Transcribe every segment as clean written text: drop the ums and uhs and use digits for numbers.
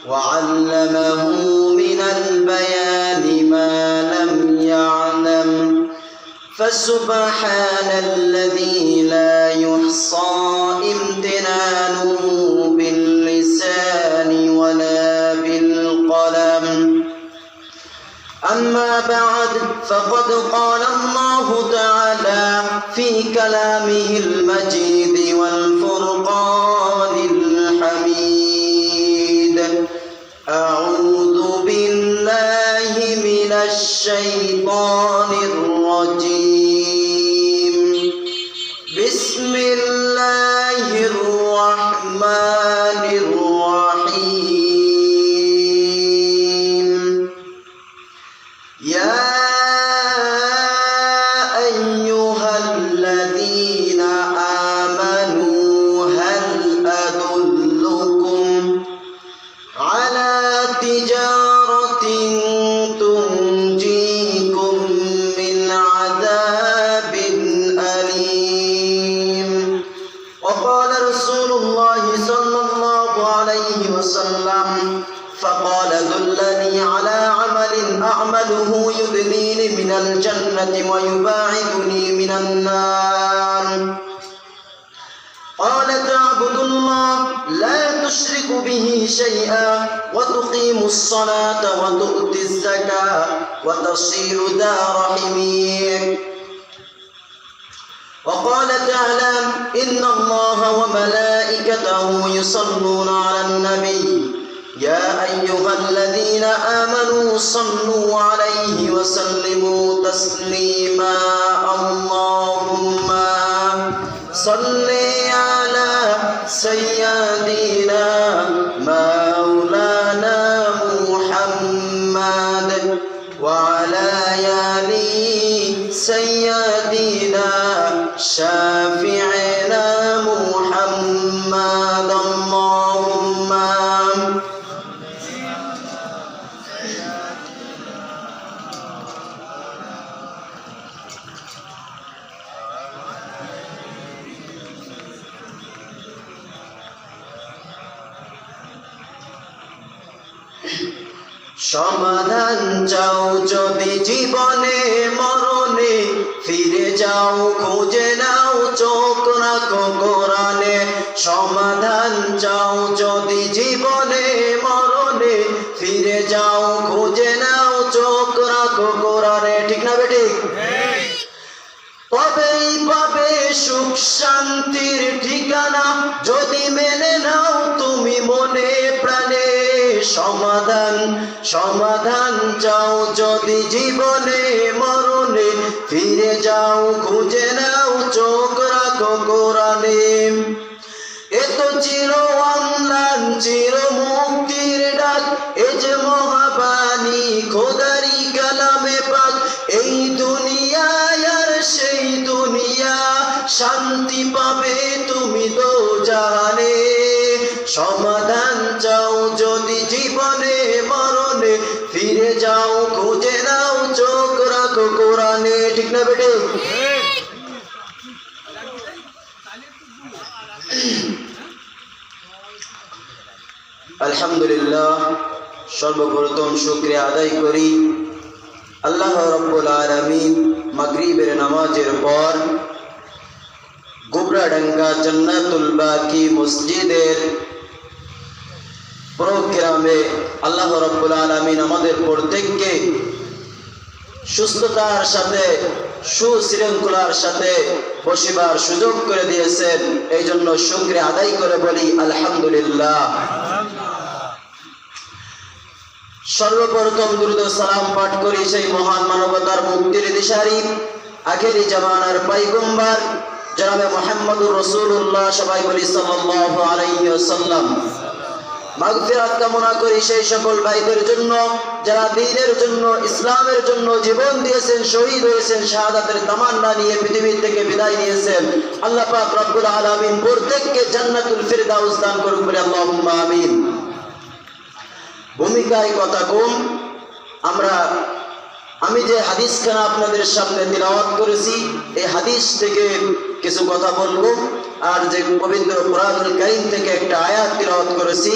وعلمه من البيان ما لم يعلم فسبحان الذي لا يحصى امتنانه باللسان ولا بالقلم أما بعد فقد قال الله تعالى في كلامه المجيد والفرقان الحميد أعوذ بالله من الشيطان الرجيم بسم الله الرحمن الرحيم يا أيها الذين آمنوا هل أدلكم على تجارة تنجيكم من عذاب أليم وقال رسول الله صلى الله عليه وسلم فقال دلني على عمل أعمله يدنيني من الجنة ويباعدني من النار قال تعبد الله لا تشرك به شيئا وتقيم الصلاة وتؤتي الزكاة وتصير ذا رحمك وقال تعالى إن الله وملائكته يصلون على النبي يا أيها الذين آمنوا صلوا عليه وسلموا تسليما اللهم صل على سيدنا مولانا محمد وعلى آل سيدنا شافعنا محمد اللهم সমাধান চাও যদি জীবনে মরণে ফিরে যাও খুঁজে নাও চোখ রাখো কোরআনে সমাধান চাও যদি জীবনে মরণে ফিরে যাও খুঁজে নাও চোখ রাখো কোরআনে ঠিক না বেঠিক তবেই পাবে সুখ শান্তির ঠিকানা যদি মেনে নাও তুমি মনে প্রাণে সমাধান সমাধান চাও যদি জীবনে মরণে ফিরে যাও খুঁজে নাও চোখ রাখো কোরআনে এত চির অম্লান চির মুক্তির ডাক এ যে মহাবাণী খোদারি কালামে পাক এই দুনিয়ায় আর সেই দুনিয়া শান্তি পাবে তুমি তো জানে সমাধান চাও যদি জীবনে মরণে ফিরে যাও খুঁজে নাও চোখ রাখো কোরআনে ঠিক না বেটে আলহামদুলিল্লাহ সর্বপ্রথম শুকরিয়া আদায় করি আল্লাহ রাব্বুল আলামিন মাগরিবের নামাজের পর গোবরাডাঙ্গা জান্নাতুল বাকি মসজিদের প্রোগ্রামে আল্লাহ রাব্বুল আলামিন আমাদের প্রত্যেককে সুস্থতার সাথে সুশৃঙ্খলার সাথে বসিবার সুযোগ করে দিয়েছেন এই জন্য শুকরিয়া আদায় করে বলি আলহামদুলিল্লাহ সর্বপ্রথম দুরূদ ও সালাম পাঠ করি সেই মহান মানবতার মুক্তির দিশারি আখেরি জামানার পয়গম্বর জনাবে মুহাম্মদুর রাসূলুল্লাহ সবাই বলি সাল্লাল্লাহু আলাইহি ওয়াসাল্লাম মাগফিরাত কামনা করি সেই সকল ভাইদের জন্য যারা দ্বীনের জন্য ইসলামের জন্য জীবন দিয়েছেন শহীদ হয়েছেন শাহাদাতের তামান্না নিয়ে পৃথিবী থেকে বিদায় নিয়েছেন আল্লাহ পাক রব্বুল আলামিন প্রত্যেককে জান্নাতুল ফিরদাউস দান করুন বলে আল্লাহুম্মা আমিন ভূমিকায় কথা কম আমি যে হাদিসখানা আপনাদের সামনে তিলাওয়াত করেছি এই হাদিস থেকে কিছু কথা বলবো আর যে পবিত্র কোরআনুল কারীম থেকে একটা আয়াত তিলাওয়াত করেছি,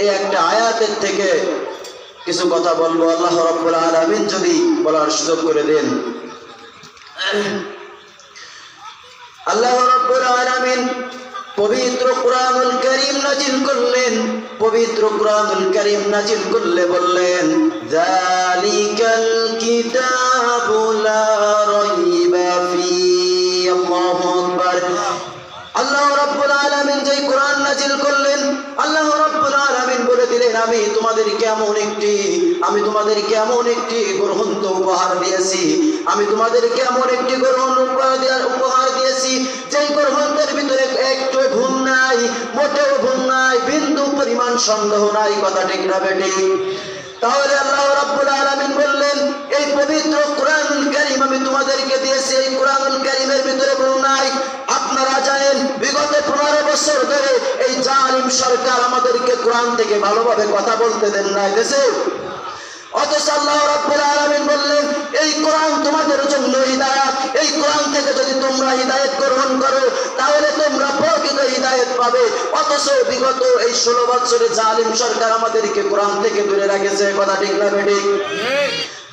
এই একটা আয়াতের থেকে কিছু কথা বলবো। আল্লাহ রাব্বুল আলামিন যদি বলার সুযোগ করে দেন। আল্লাহ রাব্বুল আলামিন পবিত্র কোরআনুল কারীম নাজিল করলেন। পবিত্র কোরআনুল কারীম নাজিল করলে বললেন, যালিকাল কিতাবু লা রাইবা ফীহি। আল্লাহু আকবার। আল্লাহ রাব্বুল আলামিন যে কোরআন নাজিল করলেন, আল্লাহ রাব্বুল আলামিন বলে দিলেন, আমি তোমাদেরকে এমন একটি গ্রন্থ উপহার দিয়েছি। আমি তোমাদেরকে এমন একটি গ্রন্থ উপহার দিয়েছি যেই গ্রন্থের ভিতরে একটু ভুল নাই, মোটেও ভুল নাই, বিন্দু পরিমাণ সন্দেহ নাই। কথা ঠিক না বেঠিক? তাহলে আল্লাহ রাব্বুল আলামিন বললেন, এই পবিত্র কোরআনুল কারীম আমি তোমাদেরকে দিয়েছি, এই কোরআনুল কারীমের ভিতরে ভুল নাই। আপনারা জানেন বিগত 15 বছর ধরে এই জালিম সরকার আমাদেরকে কোরআন থেকে ভালোভাবে কথা বলতে দেন নাই দেশে। অথচ আল্লাহ রাব্বুল আলামিন বললেন, এই কোরআন তোমাদের জন্য হিদায়াত। এই কোরআন থেকে যদি তোমরা হিদায়াত গ্রহণ করো তাহলে তোমরা প্রকৃত হিদায়াত পাবে। অথচ বিগত এই 16 বছরে জালিম সরকার আমাদেরকে কোরআন থেকে দূরে রাখেছে। কথা ঠিক না বেঠিক?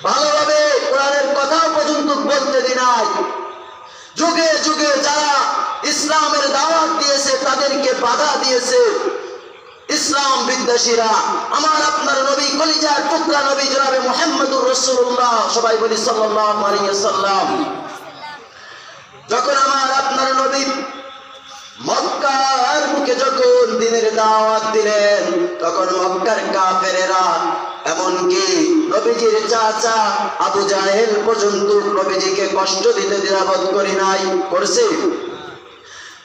ভালোভাবে কোরআনের কথা পর্যন্ত বলতে দি নাই। যুগে যুগে যারা ইসলামের দাওয়াত দিয়েছে তাদেরকে বাধা দিয়েছে ইসলাম বিদ্বেষীরা। আমার আপনার নবী, কলিজার টুকরা নবী জনাবে মুহাম্মদুর রাসূলুল্লাহ, সবাই বলি সাল্লাল্লাহু আলাইহি ওয়াসাল্লাম। যখন আমার আপনার নবী মক্কার মুখে যখন দ্বীনের দাওয়াত দিলেন, তখন মক্কার কাফেরেরা, এমনকি নবীজির চাচা আবু জাহেল পর্যন্ত নবীজিকে কষ্ট দিতে দ্বিধাবোধ করি নাই, করছে।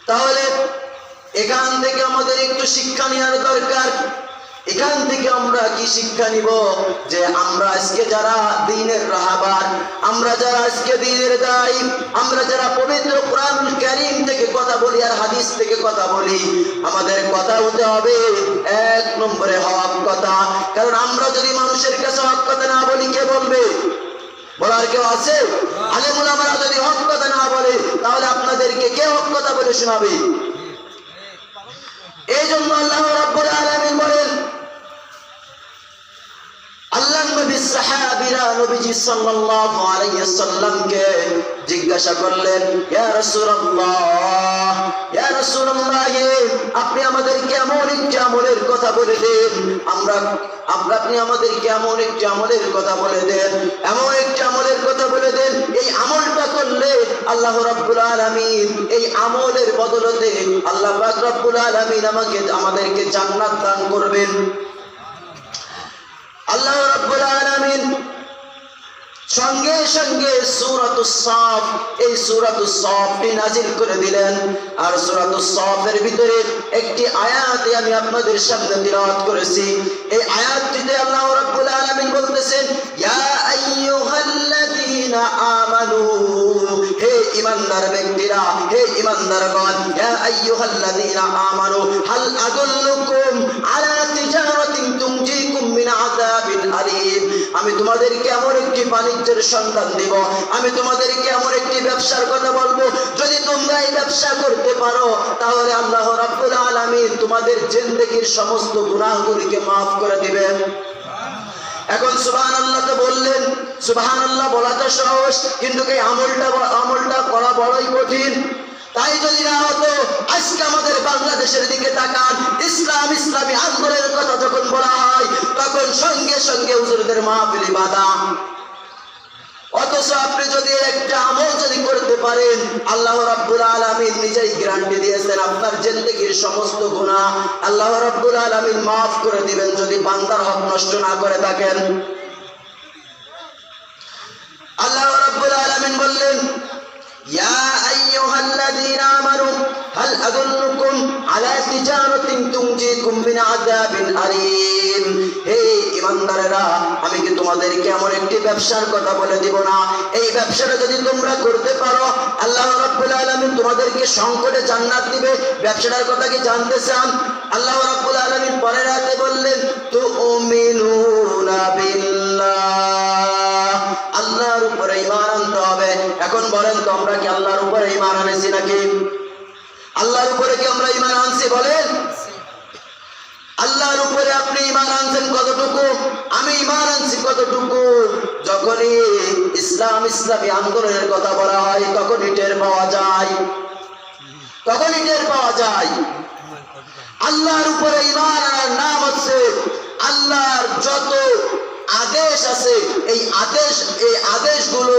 তাহলে এখান থেকে আমাদের একটু শিক্ষা নেওয়ার দরকার। এখান থেকে আমরা কি শিক্ষা নিব? যে আমরা আজকে যারা দ্বীনের রাহাবার, আমরা যারা আজকে দ্বীনের দায়ী, আমরা যারা পবিত্র কোরআনুল কারীম থেকে কথা বলি আর হাদিস থেকে কথা বলি, আমাদের কথা হতে হবে 1 নম্বরে হক কথা। কারণ আমরা যদি মানুষের কাছে হক কথা না বলি, কে বলবে? বলার কেউ আছে? আলেম উলামারা যদি হক কথা না বলে তাহলে আপনাদেরকে কে হক কথা বলে শোনাবে? এই জন্য আল্লাহ রাব্বুল আলামিন বলেন, আল্লাহ নবী সাহাবীরা নবীজি সাল্লাল্লাহু আলাইহি ওয়াসাল্লামকে জিজ্ঞাসা করলেন, ইয়া রাসূলুল্লাহ, ইয়া রাসূলুল্লাহ, আপনি আমাদেরকে এমন একটি আমলের কথা বলে দেন, আপনি আমাদেরকে এমন একটি আমলের কথা বলে দেন, এমন একটি আমলের কথা বলে দেন, এই আমলটা করলে আল্লাহ রাব্বুল আলামিন এই আমলের বদলতে আল্লাহ পাক রাব্বুল আলামিন আমাদেরকে জান্নাত দান করবেন। আল্লাহ রাব্বুল আলামিন সঙ্গে সঙ্গে সূরাতুস সাফ, এই সূরাতুস সাফটি নাযিল করে দিলেন। আর সূরাতুস সাফের ভিতরে একটি আয়াত আমি আপনাদের সামনে তিলাওয়াত করেছি। এই আয়াতটিতে আল্লাহ রাব্বুল আলামিন বলতেছেন, ইয়া আইয়ুহাল্লাযীনা আমানু, হে ঈমানদার ব্যক্তিরা, হে ঈমানদারগণ, ইয়া আইয়ুহাল্লাযীনা আমানু হাল আদুল্লুকুম আলা তিজারাতিন তুনজিকুম মিন আযাবিন আলীম। আমি তোমাদেরকে এমন একটি বাণিজ্যের সন্ধান দিব, আমি তোমাদেরকে এমন একটি ব্যবসার কথা বলবো, যদি তোমরা এই ব্যবসা করতে পারো তাহলে আল্লাহ রাব্বুল আলামিন তোমাদের জিন্দেগীর সমস্ত গুনাহগুলিকে মাফ করে দিবেন। এখন সুবহানাল্লাহ তো বললেন, সুবহানাল্লাহ বলা তো সহজ, কিন্তু এই আমলটা করা বড়ই কঠিন। তাই যদি না হতো, আজকে আমাদের বাংলাদেশের দিকে তাকান, ইসলামী আন্দোলনের কথা যখন বলা হয় তখন সঙ্গে সঙ্গে হুজুরদের মাহফিলে বাধা। অথচ আপনি যদি একটা আমল যদি করতে পারেন, আল্লাহ রাব্বুল আলামিন নিজেই গ্যারান্টি দিয়েছেন আপনার জিন্দেগীর সমস্ত গুনাহ আল্লাহ রাব্বুল আলামিন মাফ করে দিবেন, যদি বান্দার হক নষ্ট না করে থাকেন। আল্লাহ রাব্বুল আলামিন বললেন, ইয়া আইয়ুহাল্লাযীনা আমানু হাল আদুল্লুকুম আলা তিজারাতিন তুনজিকুম মিন আযাবিন আলীম। হে ঈমানদারেরা, আমি কি তোমাদেরকে এমন একটি ব্যবসার কথা বলে দিব না? এই ব্যবসাটা যদি তোমরা করতে পারো আল্লাহ রাব্বুল আলামিন তোমাদেরকে সংকটে জান্নাত দিবে। ব্যবসাটার কথা কি জানতে চান? আল্লাহ রাব্বুল আলামিন পরের আয়াতে বললেন, তুমিনুনা বিল্লাহ, আল্লাহর উপরে ঈমান আনতে হবে। এখন বলেন তো আমরা কি আল্লাহর উপরে ঈমান আনেছি নাকি? আল্লাহর উপরে কি আমরা ঈমান আনছি বলেন? আল্লাহর উপরে আপনি ঈমান আনছেন কতটুকু? আমি ঈমান আনছি কতটুকু? যখনই ইসলামী আন্দোলনের কথা বলা হয় তখনই টের পাওয়া যায়, তখনই টের পাওয়া যায়। আল্লাহর উপরে ঈমান আনার নাম হচ্ছে আল্লাহর যত আদেশ আছে এই আদেশগুলো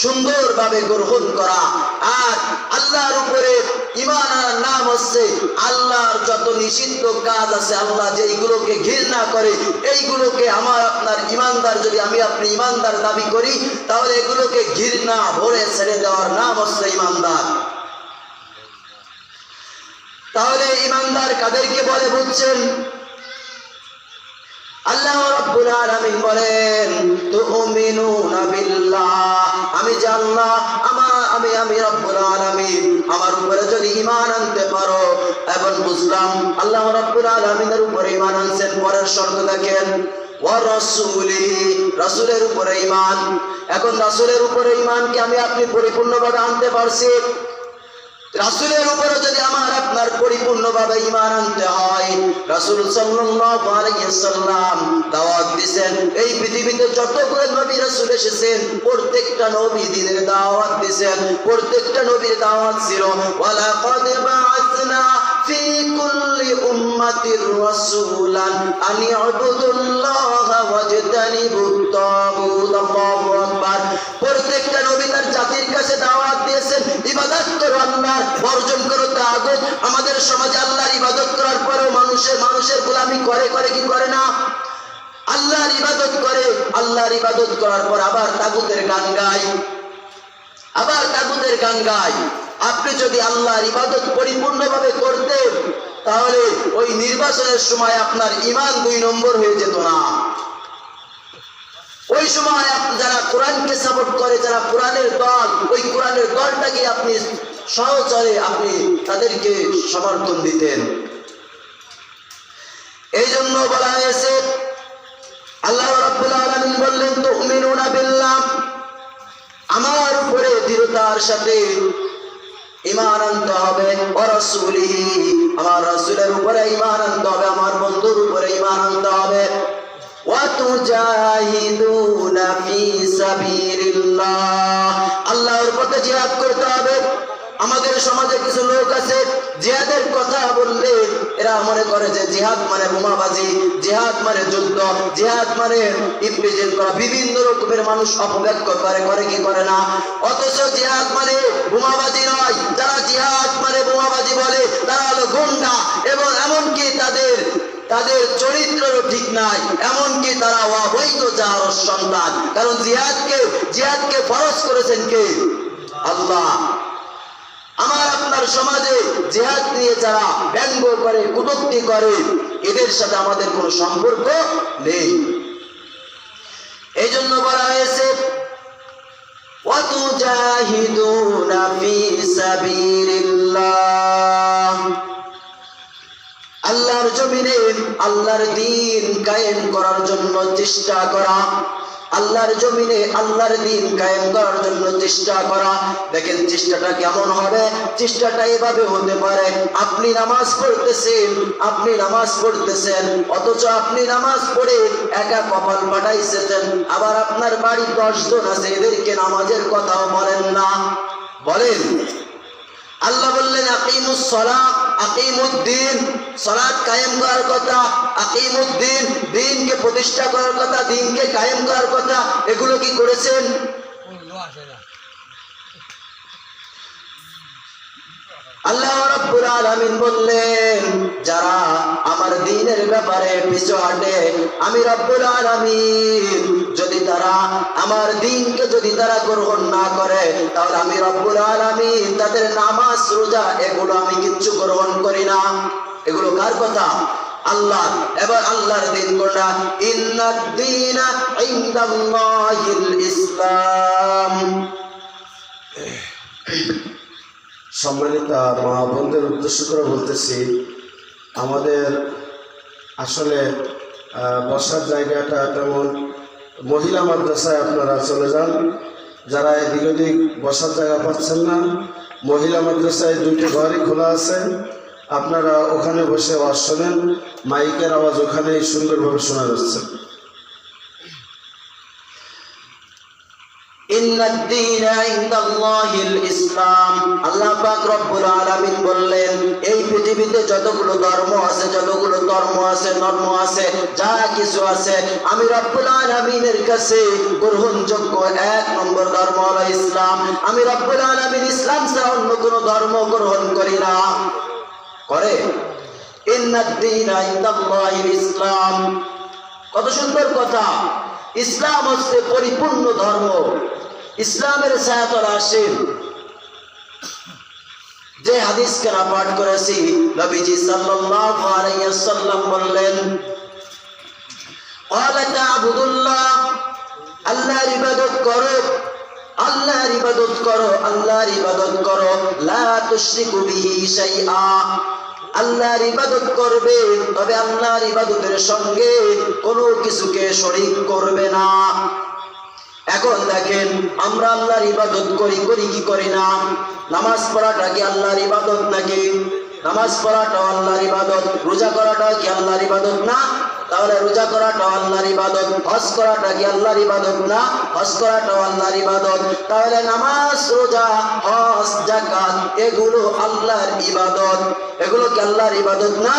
সুন্দরভাবে গ্রহণ করা। আর আল্লাহর উপরে ঈমান আনার নাম হচ্ছে আল্লাহর যত নিষিদ্ধ কাজ আছে, আল্লাহ যেইগুলোকে ঘৃণা করে এইগুলোকে আমার আপনার ঈমানদার, যদি আমি আপনি ঈমানদার দাবি করি তাহলে এগুলোকে ঘৃণা ভরে ছেড়ে দেওয়ার নাম হচ্ছে ঈমানদার। তাহলে ঈমানদার কাদেরকে বলে বুঝছেন? আল্লাহ রাব্বুল আলামিন বলেন তুমিনুনা বিল্লাহ, আমি যে আল্লাহ আমি রাব্বুল আলামিন আমার উপরে যদি ঈমান আনতে পারো। এখন বুঝলাম আল্লাহ রাব্বুল আলামিনের উপরে ঈমান আনছেন। পরের শর্ত দেখেন ওয়া রাসূলিহি, রাসূলের উপরে ঈমান। এখন রাসূলের উপরে ঈমানকে আমি আপনি পরিপূর্ণভাবে আনতে পারছি। রাসূলের উপরে যদি আমার আপনার পরিপূর্ণভাবে ঈমান আনতে হয়, রাসূল সাল্লাল্লাহু আলাইহি ওয়াসাল্লাম দাওয়াত দিবেন। এই পৃথিবীতে যতগুলো নবী রাসূল এসেছেন প্রত্যেকটা নবী দ্বীনের দাওয়াত দিবেন, প্রত্যেকটা নবীর দাওয়াত ছিল ওয়ালাকাদ বা'আসনা ফি কুল্লি উম্মাতির রাসূলান আন ইউবুদুল্লাহা ওয়াজতানিবুত তাগুত। আল্লাহু আকবার। প্রত্যেকটা নবী তার জাতির কাছে দাওয়াত দিয়েছেন ইবাদত করো আল্লাহর, বর্জন করো তাগুত। আমাদের সমাজে আল্লাহর ইবাদত করার পরেও মানুষের গোলামি করে কি করে না? আল্লাহর ইবাদত করে, আল্লাহর ইবাদত করার পর আবার তাগুতের গান গায়, আবার তাগুতের গান গায়। আপনি যদি আল্লাহর ইবাদত পরিপূর্ণভাবে করতেন তাহলে ওই নির্বাচনের সময় আপনার ঈমান 2 নম্বর হয়ে যেত না। ওই সময় যারা কোরআনকে সাপোর্ট করে, যারা কোরআনের দল, ওই কোরআনের দলটাকে আপনি সহচরে আপনি তাদেরকে সমর্থন দিতেন। এই জন্য বলা হয়েছে আল্লাহ রাব্বুল আলামিন বললেন তুমিনুনা বিল্লাহ, আমার উপরে দৃঢ়তার সাথে ঈমান আনতে হবে। ওয়া রাসূলিহি, আমার রাসূলের উপরে ঈমান আনতে হবে, আমার বন্ধুর উপরে ঈমান আনতে হবে। ওয়া তুজাহিদুনা ফি সাবিলিল্লাহ, আল্লাহর পথে জিহাদ করতে হবে। আমাদের সমাজে কিছু লোক আছে জিহাদের কথা বললে এরা মনে করে যে জিহাদ মানে বোমাবাজি, জিহাদ মানে যুদ্ধ, জিহাদ মানে ইপ্রিজেন্ট করা। বিভিন্ন রকমের মানুষ অপব্যাখ্যা করে কি করে না। অথচ জিহাদ মানে বোমাবাজি নয়। যারা জিহাদ মানে বোমাবাজি বলে তারা হলো গুন্ডা, এবং এমনকি তাদের চরিত্রও ঠিক নাই, এমনকি তারা অবৈধ জারজ সন্তান। কারণ জিহাদকে ফরজ করেছেন কে? আল্লাহ। আমার আপনার সমাজে জিহাদ নিয়ে যারা ব্যঙ্গ করে, কটূক্তি করে, এদের সাথে আমাদের কোনো সম্পর্ক নেই। এই জন্য বলা হয়েছে ওয়া তুজাহিদুনা ফি সাবিলিল্লাহ, আল্লাহর জমিনে আল্লাহর দ্বীন কায়েম করার জন্য চেষ্টা করা, আল্লাহর জমিনে আল্লাহর দ্বীন কায়েম করার জন্য চেষ্টা করা। দেখেন চেষ্টাটা কেমন হবে? চেষ্টাটা এভাবে হতে পারে আপনি নামাজ পড়তেছেন অথচ আপনি নামাজ পড়ে একা কপাল পাঠাইছেন, আবার আপনার বাড়ি 10 জন আছে, এদেরকে নামাজের কথাও বলেন না। বলেন আল্লাহ বললেন আকিমুস সালাহ আকিমুদ্দিন, সালাত কায়েম করার কথা, আকিমুদ্দিন দ্বীনকে প্রতিষ্ঠা করার কথা, দ্বীনকে কায়েম করার কথা। এগুলো কি করেছেন? আল্লাহ রাব্বুল আলামিন বললেন যারা আমার দ্বীনের ব্যাপারে পিছু হাঁটে, আমি রাব্বুল আলামিন যদি তারা আমার দ্বীনকে যদি তারা গ্রহণ না করে তাহলে আমি রাব্বুল আলামিন তাদের নামাজ রোজা এগুলো আমি কিচ্ছু গ্রহণ করি না। এগুলো কার কথা? আল্লাহ। এবার আল্লাহর দ্বীন কোনটা? ইন্নাদ দীনা ইনদাল্লাহিল ইসলাম। সম্মানিত মা বোনদের উদ্দেশ্য করে বলতেছি, আমাদের আসলে বসার জায়গাটা তেমন, মহিলা মাদ্রাসায় আপনারা চলে যান, যারা এদিক ওদিক বসার জায়গা পাচ্ছেন না মহিলা মাদ্রাসায় 2টি ঘরই খোলা আছে, আপনারা ওখানে বসে ওয়াজ শোনেন, মাইকের আওয়াজ ওখানেই সুন্দরভাবে শোনা যাচ্ছে। ইসলাম, আল্লাহ পাক রব্বুল আলামিন বললেন এই পৃথিবীতে যতগুলো ধর্ম আছে, যতগুলো ধর্ম আছে, ধর্ম আছে, যা কিছু আছে, আমি রব্বুল আলামিনের কাছে গ্রহণযোগ্য 1 নম্বর ধর্ম হলো ইসলাম। আমি রব্বুল আলামিন ইসলাম ছাড়া অন্য কোনো ধর্ম গ্রহণ করি না। করে ইন্নাদ-দীনা ইনদাল্লাহিল ইসলাম। কত সুন্দর কথা! ইসলাম হচ্ছে পরিপূর্ণ ধর্ম। ইসলামের ছায়াতলে আসেন যে হাদিস কেনা পাঠ করেছি, নবীজি সাল্লাল্লাহু আলাইহি ওয়াসাল্লাম বললেন, ক্বালা তা'বুদুল্লাহ, আল্লাহর ইবাদত করো, আল্লাহর ইবাদত করো, আল্লাহর ইবাদত করো, লা তুশরিকু বিহি শাইআ। আল্লাহর ইবাদত করবে, তবে আল্লাহর ইবাদতের সঙ্গে কোনো কিছুকে শরীক করবে না। এখন দেখেন আমরা আল্লাহর ইবাদত করি কি করি না? নামাজ পড়াটা কি আল্লাহর ইবাদত নাকি? নামাজ পড়াটাও আল্লাহর ইবাদত। রোজা করাটাও কি আল্লাহর ইবাদত না? তাহলে রোজা করাটাও আল্লাহর ইবাদত। হজ করাটা কি আল্লাহর ইবাদত না? হজ করাটাও আল্লাহর ইবাদত। তাহলে নামাজ, রোজা, হজ, যাকাত এগুলো আল্লাহর ইবাদত। এগুলো কি আল্লাহর ইবাদত না?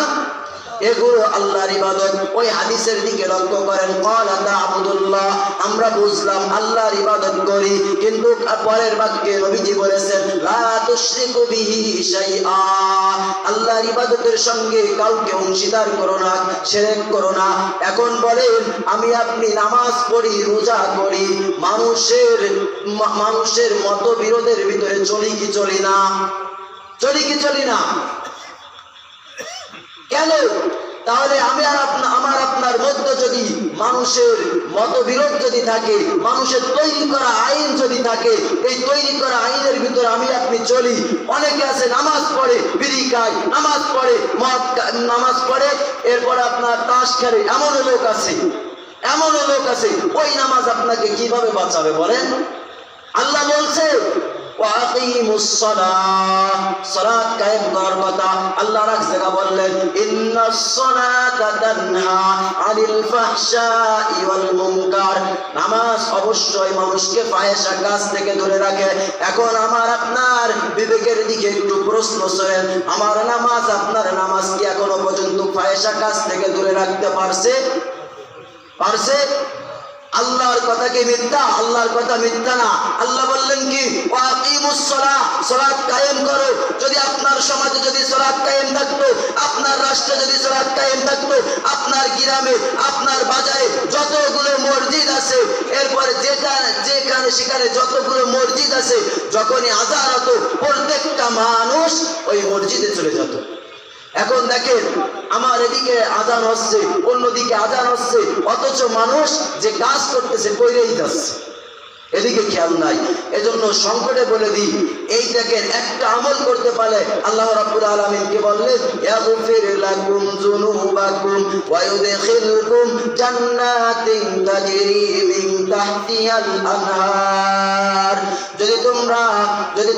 এগুলো আল্লাহর ইবাদত। ওই হাদিসের দিকে লক্ষ্য করেন, ক্বালা তা'বুদুল্লাহ, আমরা বুঝলাম আল্লাহর ইবাদত করি, কিন্তু পরের বাক্যে নবীজি বলেছেন লা তুশরিকু বিহি শাইআ। আল্লাহর ইবাদতের সঙ্গে কাউকে অংশীদার করো না, শিরক করো না। এখন বলেন আমি আপনি নামাজ পড়ি, রোজা করি, মানুষের মতবিরোধের ভিতরে চলি কি চলি না? চলি কি চলি না? কেন? তাহলে আমার আপনার মধ্যে যদি মানুষের মতবিরোধ যদি থাকে, মানুষের তৈরি করা আইন যদি থাকে, এই তৈরি করা আইনের ভিতরে আমি আপনি চলি। অনেকে আছে নামাজ পড়ে, বিড়ি খায়, নামাজ পড়ে, মদ নামাজ পড়ে, এরপরে আপনার তাস খেলে, এমনও লোক আছে, এমনও লোক আছে। ওই নামাজ আপনাকে কিভাবে বাঁচাবে বলেন? আল্লাহ বলছে ওয়াকিমুস সালাহ, সালাত কায়েম করার কথা। আল্লাহ এক জায়গা বললেন ইন্নাস সালাতা তানহা আনিল ফাহশাই ওয়াল মুনকার, নামাজ অবশ্যই মানুষকে ফাহিশা কাজ থেকে দূরে রাখে। এখন আমার আপনার বিবেকের দিকে একটু প্রশ্ন করেন, আমার নামাজ, আপনার নামাজ কি এখনো পর্যন্ত ফাহিশা কাজ থেকে দূরে রাখতে পারছে? পারছে? আল্লাহর কথা কি মিথ্যা? আল্লাহর কথা মিথ্যা না। আল্লাহ বললেন কি ওয়াকিমুস সালাহ, সালাত কায়েম করো। যদি আপনার সমাজে যদি সালাত কায়েম থাকতো, আপনার রাষ্ট্রে যদি সালাত কায়েম থাকতো, আপনার গ্রামে, আপনার বাজারে যতগুলো মসজিদ আছে, এরপরে যেখানে সেখানে যতগুলো মসজিদ আছে, যখনই আযান হতো প্রত্যেকটা মানুষ ওই মসজিদে চলে যেত। এখন দেখেন আমার এদিকে আজান হচ্ছে, অন্যদিকে আজান হচ্ছে, অথচ মানুষ যে কাজ করতেছে কইরেই যাচ্ছে, এদিকে খেয়াল নাই। এজন্য সংকটে বলে দিই, এই দেখেন একটা আমল করতে পারলে আল্লাহ রাব্বুল আলামিন কে বললেন ইয়াগফির লাকুম যুনুবাকুম ওয়া ইউদখিলকুম জান্নাতিন তাজরি মিন তাহতিহাল আনহার। যদি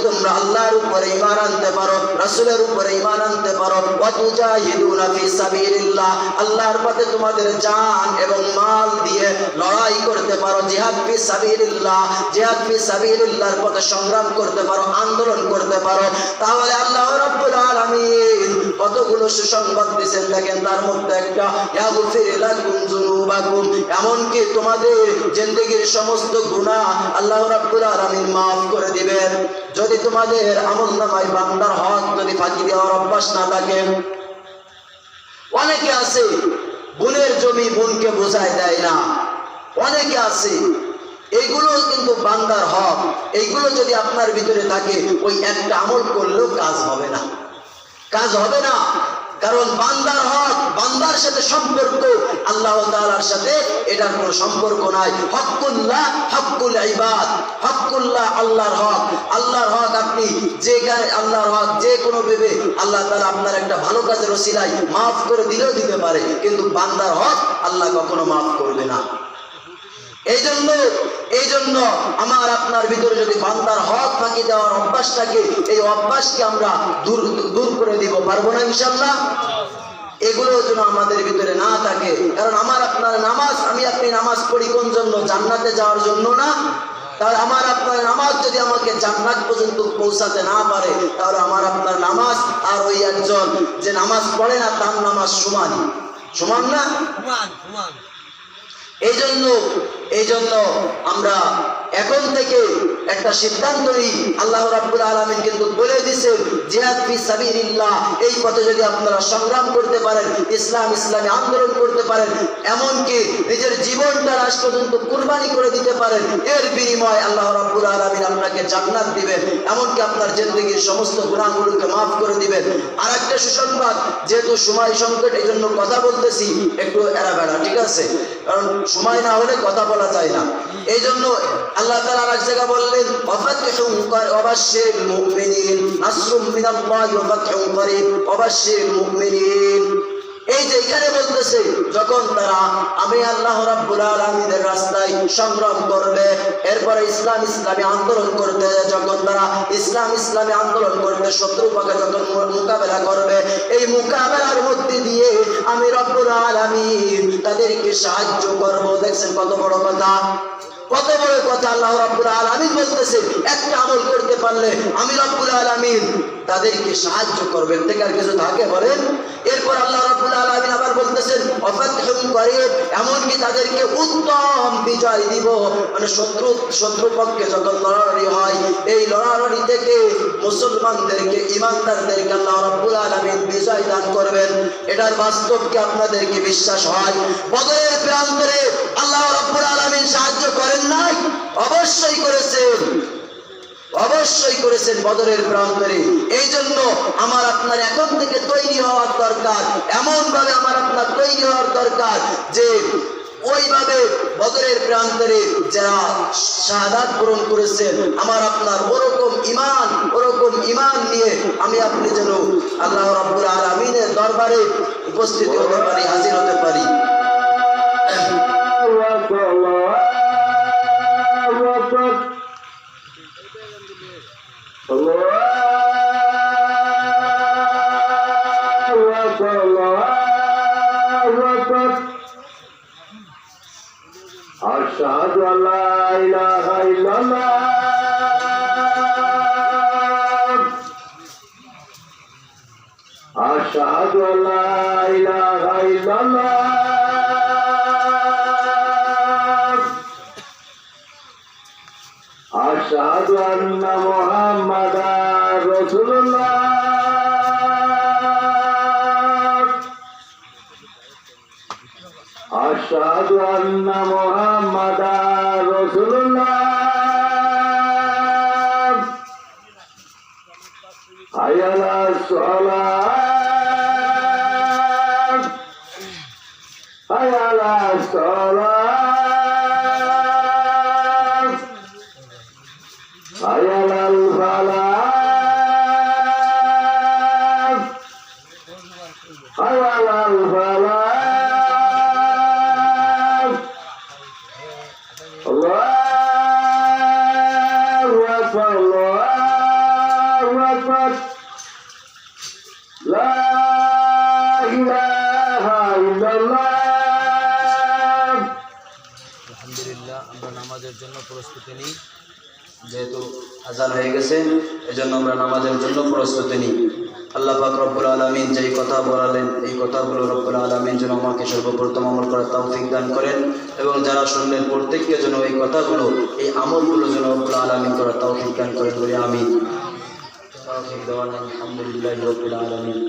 তোমরা আল্লাহর উপরে ঈমান আনতে পারো, রাসূলের উপরে ঈমান আনতে পারো, ওয়া তুজাহিদুনা ফি সাবিলিল্লাহ, আল্লাহর পথে তোমাদের জান এবং মাল দিয়ে লড়াই করতে পারো, জিহাদ ফি সাবিলিল্লাহ, জিহাদ ফি সাবিলিল্লাহর পথে সংগ্রাম করতে পারো, আন্দোলন করতে পারো, তাহলে আল্লাহ রাব্বুল আলামিন কতগুলো সুসংবাদ দিয়েছেন দেখেন। তার মধ্যে একটা ইয়াগফির লাকুম যুনুবাকুম, এমনকি তোমাদের জিন্দেগীর সমস্ত গুনাহ আল্লাহ রাব্বুল আলামিন মাফ করে দিবেন, যদি তোমাদের আমলনামায় বান্দার হক যদি ফাঁকি দেওয়ার অভ্যাস না থাকে। অনেকে আছে বোনের জমি বোনকে বোঝায় দেয় না, অনেকে আছে, এইগুলো কিন্তু বান্দার হক। এইগুলো যদি আপনার ভিতরে থাকে, ওই একটা আমল করলেও কাজ হবে না, কাজ হবে না। কারণ বান্দার হক, বান্দার সাথে সম্পর্ক, আল্লাহ তাআলার সাথে এটার কোনো সম্পর্ক নাই। হকুল্লাহ হকুল ইবাদ, হকুল্লাহ আল্লাহর হক, আল্লাহর হক আপনি যেখানে আল্লাহর হক যে কোনো ভেবে আল্লাহ তাআলা আপনার একটা ভালো কাজের ওসিলায় মাফ করে দিলেও দিতে পারে, কিন্তু বান্দার হক আল্লাহ কখনো মাফ করবে না। এই জন্য আমার আপনার ভিতরে যদি বান্দার হক ফাঁকি দেওয়ার অভ্যাসটাকে, এই অভ্যাসকে আমরা দূর করে দিব, পারবো না ইনশাআল্লাহ? এগুলো যেন আমাদের ভিতরে না থাকে। কারণ আমার আপনার নামাজ, আমি আপনি নামাজ পড়ি কোন জন্য? জান্নাতে যাওয়ার জন্য না? তাহলে আমার আপনার নামাজ যদি আমাকে জান্নাত পর্যন্ত পৌঁছাতে না পারে, তাহলে আমার আপনার নামাজ আর ওই একজন যে নামাজ পড়ে না তার নামাজ সমান না? এই জন্য আমরা এখন থেকে একটা সিদ্ধান্ত নিই। আল্লাহ রাব্বুল আলামিন কিন্তু বলে দিয়েছেন জিহাদ ফি সাবিলিল্লাহ, এই পথে যদি আপনারা সংগ্রাম করতে পারেন, ইসলামী আন্দোলন করতে পারেন, এমনকি নিজের জীবনটা রাষ্ট্র পর্যন্ত কুরবানি করে দিতে পারেন, এর বিনিময়ে আল্লাহ রাব্বুল আলামিন আপনাকে জান্নাত দিবেন, এমনকি আপনার জিন্দেগীর সমস্ত গুনাহগুলোকে মাফ করে দিবেন। আর একটা সুসংবাদ, যেহেতু সময় সংকট, এই জন্য কথা বলতেছি একটু এড়াবেড়া, ঠিক আছে? কারণ সময় না হলে কথা বলা যায় না। এই জন্য আল্লাহ তাআলা আর এক জায়গা বললেন ওয়াফাতহুম ওয়াবাশশিরিল মুমিনিন, নাসরুম মিনাল্লাহি ওয়া ফাতহুম করিব ওয়াবাশশিরিল মুমিনিন। এই যে এখানে বলতেছে যখন তারা আমি আল্লাহ রাব্বুল আলামিনের রাস্তায় সংগ্রাম করবে, এরপরে ইসলামী আন্দোলন করতে, যখন তারা ইসলামী আন্দোলন করতে শত্রুপক্ষে যখন মোকাবেলা করবে, এই মোকাবেলার মধ্যে দিয়ে আমি রব্বুল আলামিন তাদেরকে সাহায্য করব। দেখছেন কত বড় কথা, কত বড় কথা। আল্লাহ রাব্বুল আলামিন বলতেছে একটা আমল করতে পারলে আমি রব্বুল আলামিন তাদেরকে সাহায্য করবেন। থেকে আর কিছু থাকে বলেন? এরপর আল্লাহ রাব্বুল আলামিন আবার বলতেছেন ওয়াফাতহুম করিব, এমনকি তাদেরকে উত্তম বিজয় দিব। মানে শত্রু পক্ষে যখন লড়াই হয়, এই লড়াই থেকে মুসলমানদেরকে, ঈমানদারদেরকে আল্লাহ রাব্বুল আলামিন বিজয় দান করবেন। এটার বাস্তব কি আপনাদেরকে বিশ্বাস হয়? বদরের প্রান্তরে আল্লাহ রাব্বুল আলামিন সাহায্য করেন নাই? অবশ্যই করেছেন বদরের প্রান্তরে। এই জন্য আমার আপনার এখন থেকে তৈরি হওয়ার দরকার, এমন ভাবে আমার আপনার তৈরি হওয়ার দরকার যে ওইভাবে বদরের প্রান্তরে যারা শাহাদাত বরণ করেছেন, আমার আপনার ওরকম ঈমান নিয়ে আমি আপনি যেন আল্লাহ রাব্বুল আলামিনের দরবারে উপস্থিত হতে পারি, হাজির হতে পারি। أشهد أن لا إله إلا الله أشهد أن لا إله إلا الله أشهد أن محمدا رسول الله أشهد أن محمدا رسول الله حي على الصلاة حي على الصلاة حي على الفلاح حي على الفلاح আলহামদুলিল্লাহ, আমরা নামাজের জন্য প্রস্তুতি নিই। যেহেতু আজান হয়ে গেছে, এজন্য আমরা নামাজের জন্য প্রস্তুতি নিই। আল্লাহ পাক রব্বুল আলামিন যেই কথা বলালেন, এই কথাগুলো রব্বুল আলামিন যেন আমাকে সর্বপ্রথম আমল করার তৌফিক দান করেন, এবং যারা শুনলেন প্রত্যেককে যেন এই কথাগুলো, এই আমলগুলো যেন রব্বুল আলামিন করার তৌফিক দান করেন বলে আমিন। তৌফিক দেওয়ান, আলহামদুলিল্লাহ রব্বুল আলামিন।